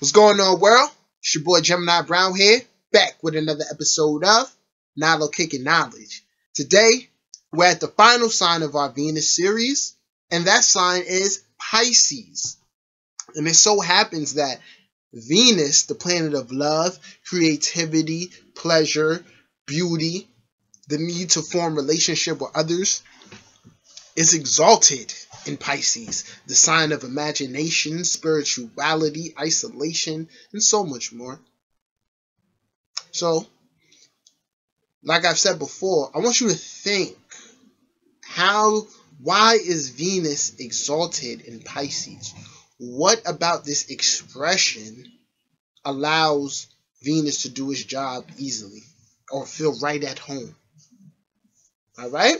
What's going on, world? It's your boy Gemini Brown here, back with another episode of Nalo Kicking Knowledge. Today, we're at the final sign of our Venus series, and that sign is Pisces. And it so happens that Venus, the planet of love, creativity, pleasure, beauty, the need to form relationship with others, is exalted in Pisces, the sign of imagination, spirituality, isolation, and so much more. So, like I've said before, I want you to think, why is Venus exalted in Pisces? What about this expression allows Venus to do its job easily or feel right at home? All right?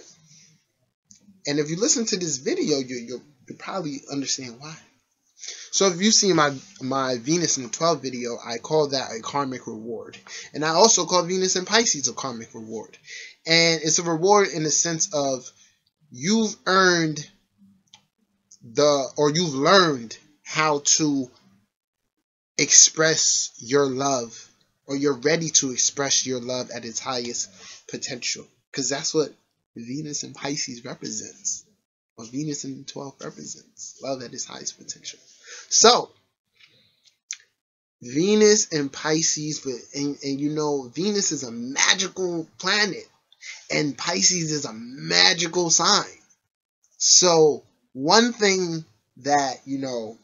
And if you listen to this video, you'll probably understand why. So if you've seen my Venus in the 12 video, I call that a karmic reward. And I also call Venus in Pisces a karmic reward. And it's a reward in the sense of you've learned how to express your love, or you're ready to express your love at its highest potential. Because that's what Venus in Pisces represents, or Venus in 12 represents, love at its highest potential. So, Venus in Pisces, and you know, Venus is a magical planet, and Pisces is a magical sign. So, one thing that, you know,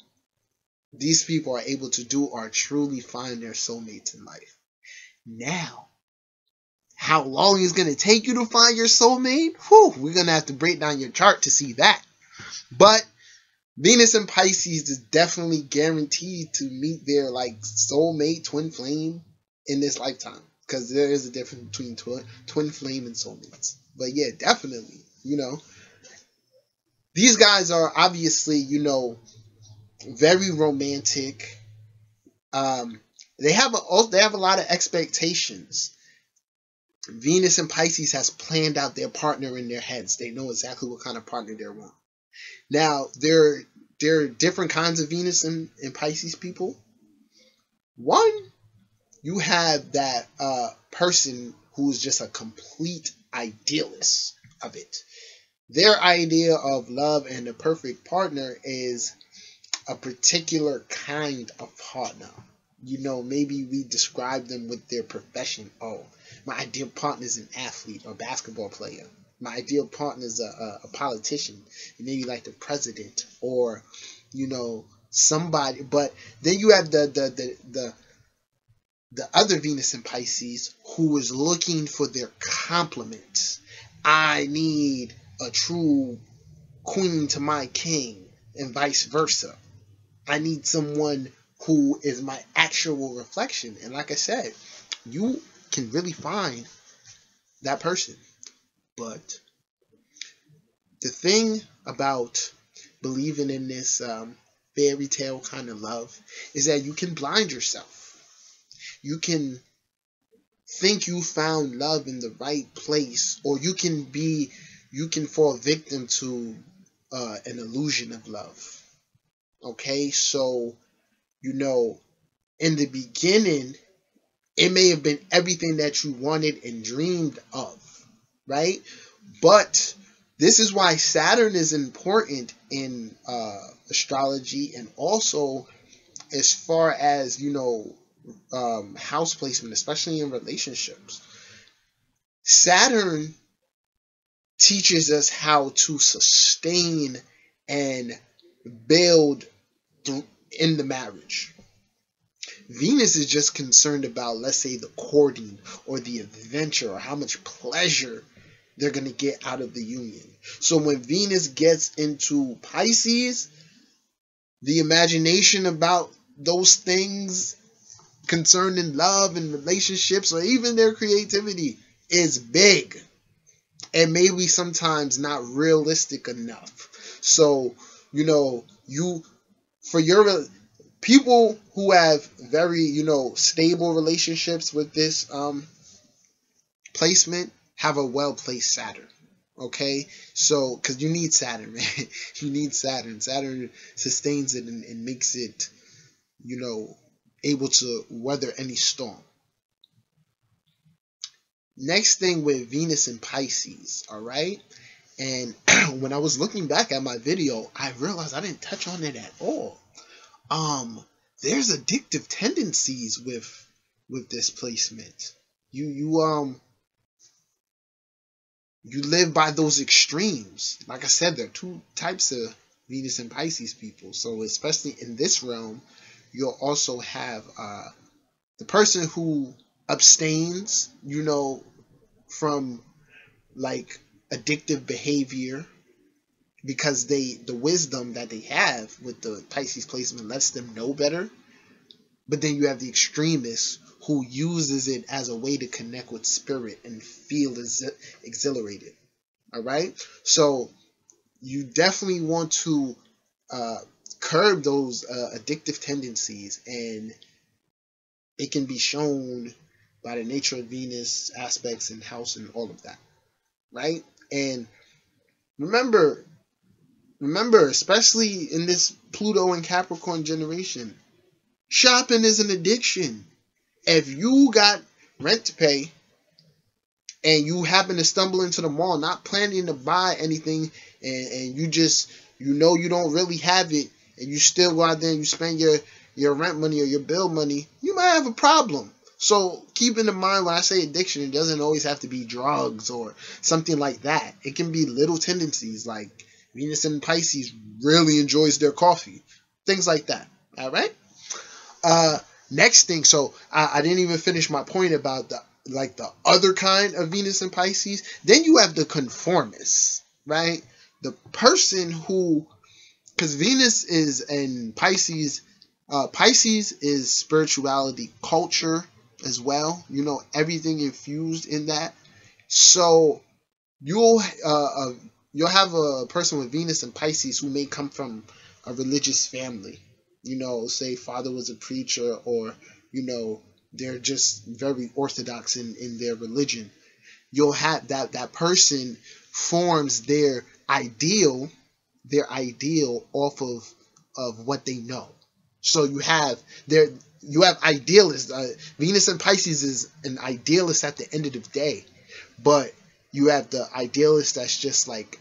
these people are able to do are truly find their soulmates in life. Now, how long it's going to take you to find your soulmate? We're going to have to break down your chart to see that. But Venus in Pisces is definitely guaranteed to meet their soulmate, twin flame in this lifetime. Because there is a difference between twin flame and soulmates. But yeah, definitely, you know. These guys are obviously, you know, very romantic. They have a lot of expectations. Venus and Pisces has planned out their partner in their heads. They know exactly what kind of partner they want. Now, there are different kinds of Venus and Pisces people. One, you have that person who's just a complete idealist of it. Their idea of love and the perfect partner is a particular kind of partner. You know, maybe we describe them with their profession. Oh, my ideal partner is an athlete or basketball player. My ideal partner is a politician, maybe like the president, or, you know, somebody. But then you have the other Venus in Pisces who is looking for their complements. I need a true queen to my king, and vice versa. I need someone who is my actual reflection. And like I said, you can really find that person. But the thing about believing in this fairy tale kind of love is that you can blind yourself. You can think you found love in the right place, or you can fall victim to an illusion of love. Okay, so, you know, in the beginning, it may have been everything that you wanted and dreamed of, right? But this is why Saturn is important in astrology, and also as far as, you know, house placement, especially in relationships. Saturn teaches us how to sustain and build in the marriage. Venus is just concerned about, let's say, the courting or the adventure, or how much pleasure they're going to get out of the union. So when Venus gets into Pisces, the imagination about those things concerned in love and relationships, or even their creativity, is big, and maybe sometimes not realistic enough. So, you know, for your people who have very, you know, stable relationships with this placement, have a well-placed Saturn. Okay, so because you need Saturn, man. You need Saturn. Saturn sustains it and makes it, you know, able to weather any storm. Next thing with Venus and Pisces, all right? And when I was looking back at my video, I realized I didn't touch on it at all. There's addictive tendencies with this placement. You live by those extremes. Like I said, there are two types of Venus and Pisces people. So especially in this realm, you'll also have the person who abstains, from like addictive behavior, because the wisdom that they have with the Pisces placement lets them know better. But then you have the extremist who uses it as a way to connect with spirit and feel exhilarated. All right? So you definitely want to curb those addictive tendencies, and it can be shown by the nature of Venus aspects and house and all of that. Right? And remember, especially in this Pluto and Capricorn generation, shopping is an addiction. If you got rent to pay and you happen to stumble into the mall not planning to buy anything, and you just, you don't really have it, and you still go out there and you spend your rent money or your bill money, you might have a problem. So keep in mind, when I say addiction, it doesn't always have to be drugs or something like that. It can be little tendencies like Venus and Pisces really enjoys their coffee. Things like that. All right? Next thing, so I didn't even finish my point about the other kind of Venus and Pisces. Then you have the conformists, right? The person who, because Venus is in Pisces, Pisces is spirituality, culture as well. Everything infused in that. So you'll have a person with Venus and Pisces who may come from a religious family. Say father was a preacher, or they're just very orthodox in their religion. You'll have that person forms their ideal off of what they know. So you have idealists. Venus and Pisces is an idealist at the end of the day, but you have the idealist that's just like,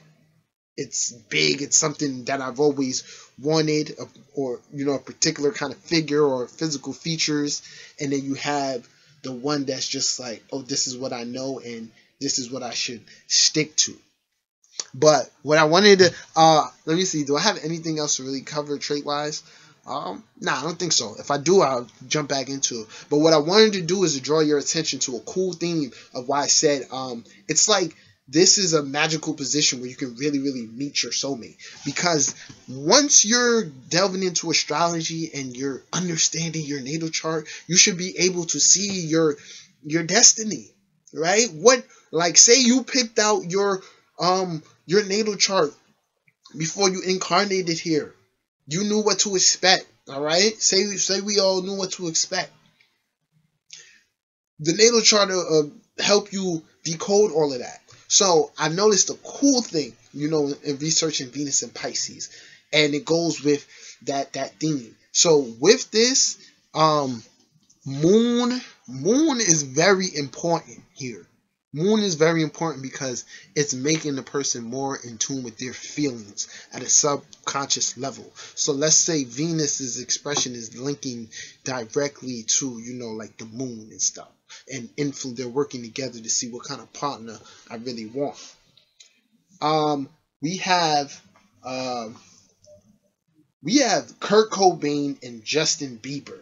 it's big, it's something that I've always wanted, or a particular kind of figure or physical features. And then you have the one that's just like, oh, this is what I know and this is what I should stick to. But what I wanted to let me see, do I have anything else to really cover trait wise? Nah, I don't think so. If I do, I'll jump back into it. But what I wanted to do is to draw your attention to a cool theme of why I said it's like, this is a magical position where you can really, really meet your soulmate. Because once you're delving into astrology and you're understanding your natal chart, you should be able to see your destiny, right? Say you picked out your natal chart before you incarnated here. You knew what to expect, all right? Say we all knew what to expect. The natal chart will help you decode all of that. So I noticed a cool thing, in researching Venus and Pisces, and it goes with that theme. So with this, moon is very important here. Moon is very important because it's making the person more in tune with their feelings at a subconscious level. So let's say Venus's expression is linking directly to, like the moon and stuff. And they're working together to see what kind of partner I really want. We have Kurt Cobain and Justin Bieber,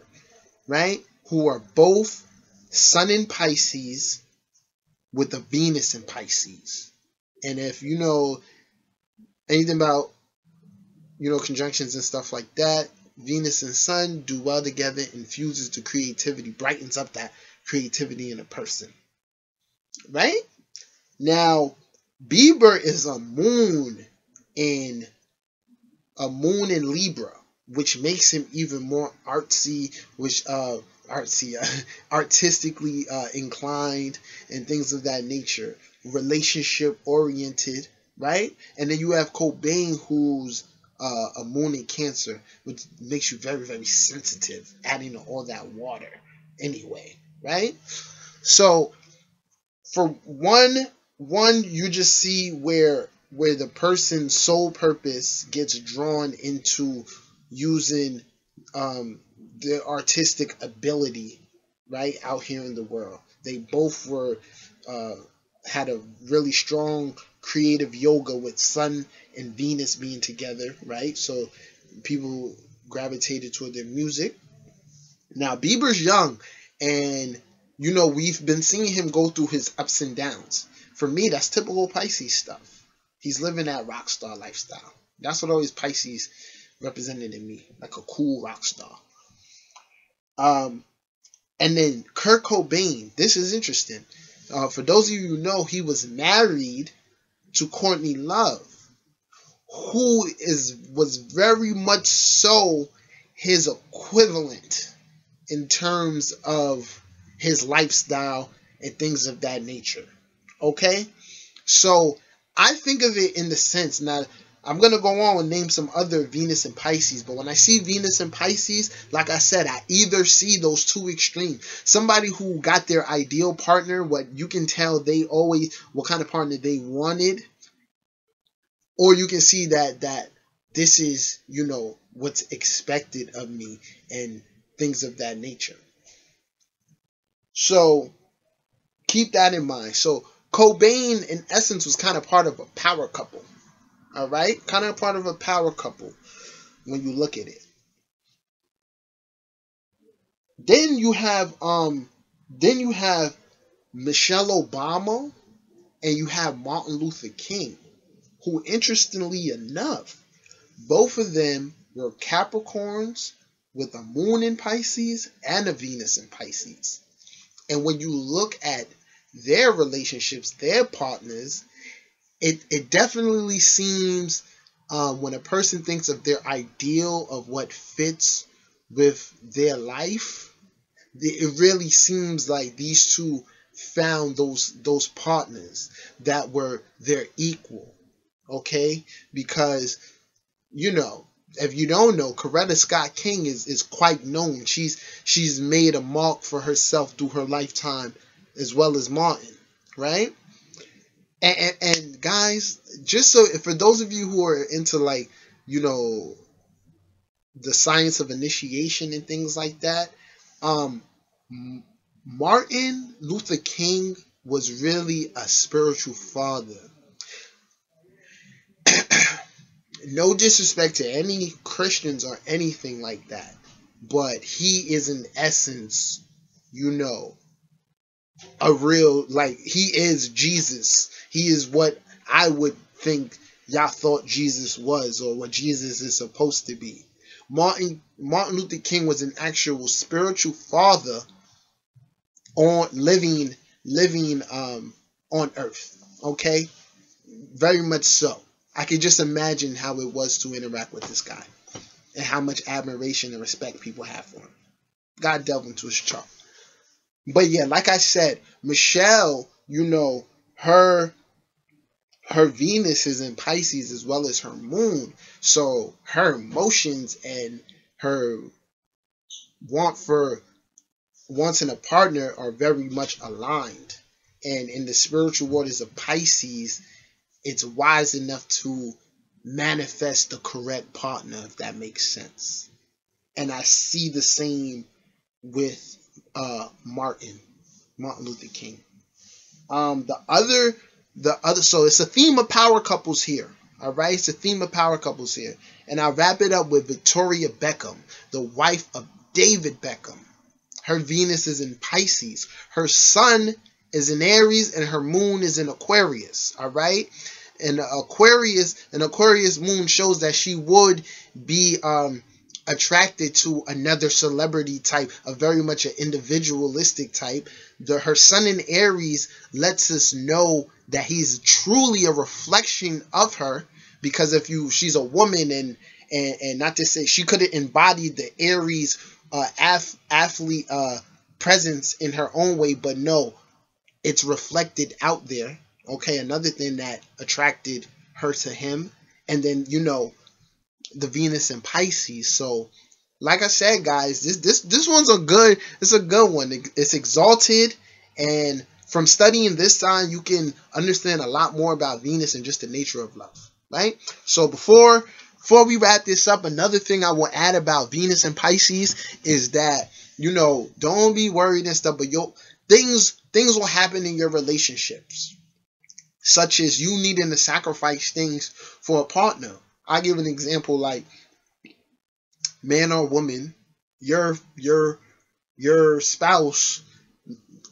right? Who are both Sun in Pisces with a Venus in Pisces. And if you know anything about conjunctions and stuff like that, Venus and Sun do well together, infuses the creativity, brightens up that creativity in a person, right? Now, Bieber is a moon in Libra, which makes him even more artistically inclined and things of that nature, relationship oriented, right? And then you have Cobain, who's a moon in Cancer, which makes you very, very sensitive, adding to all that water anyway, right? So for one, you just see where the person's sole purpose gets drawn into using their artistic ability, right, out here in the world. They both were had a really strong creative yoga with Sun and Venus being together, right? So people gravitated toward their music. Now Bieber's young, and we've been seeing him go through his ups and downs. For me, that's typical Pisces stuff. He's living that rock star lifestyle. That's what always Pisces represented in me, like a cool rock star. And then Kurt Cobain. This is interesting. For those of you who know, he was married to Courtney Love, who was very much so his equivalent in terms of his lifestyle and things of that nature. Okay? So I think of it in the sense, now I'm going to go on and name some other Venus and Pisces, but when I see Venus and Pisces, like I said, I either see those two extremes. Somebody who got their ideal partner, what you can tell what kind of partner they wanted, or you can see that this is, what's expected of me and things of that nature. So keep that in mind. So Cobain, in essence, was kind of part of a power couple. All right, kind of part of a power couple when you look at it. Then you have Michelle Obama and you have Martin Luther King, who, interestingly enough, both of them were Capricorns with a moon in Pisces and a Venus in Pisces. And when you look at their relationships, their partners, it definitely seems, when a person thinks of their ideal of what fits with their life, it really seems like these two found those partners that were their equal. Okay? Because, if you don't know, Coretta Scott King is quite known. She's made a mark for herself through her lifetime, as well as Martin, right? And guys, just so for those of you who are into the science of initiation and things like that, Martin Luther King was really a spiritual father. No disrespect to any Christians or anything like that, but he is in essence, a real, he is Jesus. He is what I would think y'all thought Jesus was, or what Jesus is supposed to be. Martin Luther King was an actual spiritual father on living on earth. Okay? Very much so. I could just imagine how it was to interact with this guy and how much admiration and respect people have for him. God delved into his chart. But yeah, like I said, Michelle, her Venus is in Pisces as well as her moon. So her emotions and her wants in a partner are very much aligned. And in the spiritual waters of Pisces, it's wise enough to manifest the correct partner, if that makes sense. And I see the same with Martin Luther King. The other, so it's a theme of power couples here. All right, it's a theme of power couples here, and I'll wrap it up with Victoria Beckham, the wife of David Beckham. Her Venus is in Pisces. Her sun is in Aries, and her moon is in Aquarius. All right, and Aquarius moon shows that she would be attracted to another celebrity type, a very much an individualistic type. Her sun in Aries lets us know that he's truly a reflection of her, because she's a woman, and not to say she could have embodied the Aries athlete presence in her own way, but no, it's reflected out there. Okay, another thing that attracted her to him. And then the Venus in Pisces. So, like I said, guys, this one's a good. It's a good one. It's exalted, and from studying this sign, you can understand a lot more about Venus and just the nature of love, right? So before we wrap this up, another thing I will add about Venus and Pisces is that, you know, don't be worried and stuff, but things will happen in your relationships, such as you needing to sacrifice things for a partner. I give an example, like, man or woman, your spouse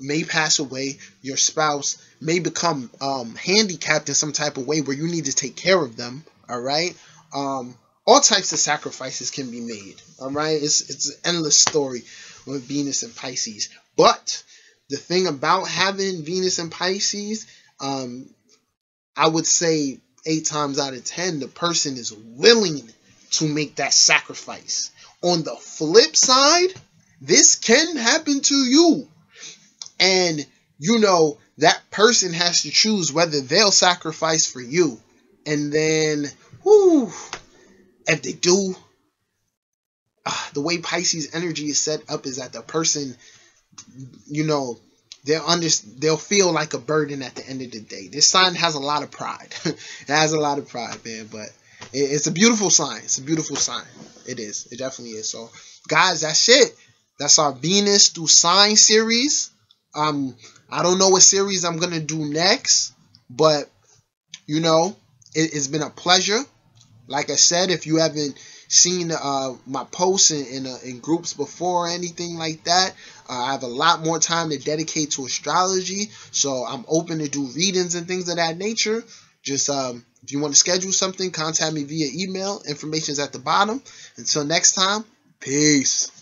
may pass away. Your spouse may become handicapped in some type of way where you need to take care of them. All right. All types of sacrifices can be made. All right. It's an endless story with Venus and Pisces. But the thing about having Venus and Pisces, I would say 8 times out of 10, the person is willing to make that sacrifice. On the flip side, this can happen to you. And, you know, that person has to choose whether they'll sacrifice for you. And then, if they do, the way Pisces energy is set up is that the person, you know, they'll feel like a burden at the end of the day. This sign has a lot of pride. It has a lot of pride, man. But it's a beautiful sign. It's a beautiful sign. It is. It definitely is. So, guys, that's it. That's our Venus through sign series. I don't know what series I'm gonna do next, but, you know, it's been a pleasure. Like I said, if you haven't seen my posts in groups before or anything like that, I have a lot more time to dedicate to astrology, so I'm open to do readings and things of that nature. Just if you want to schedule something, contact me via email. Information is at the bottom. Until next time, peace.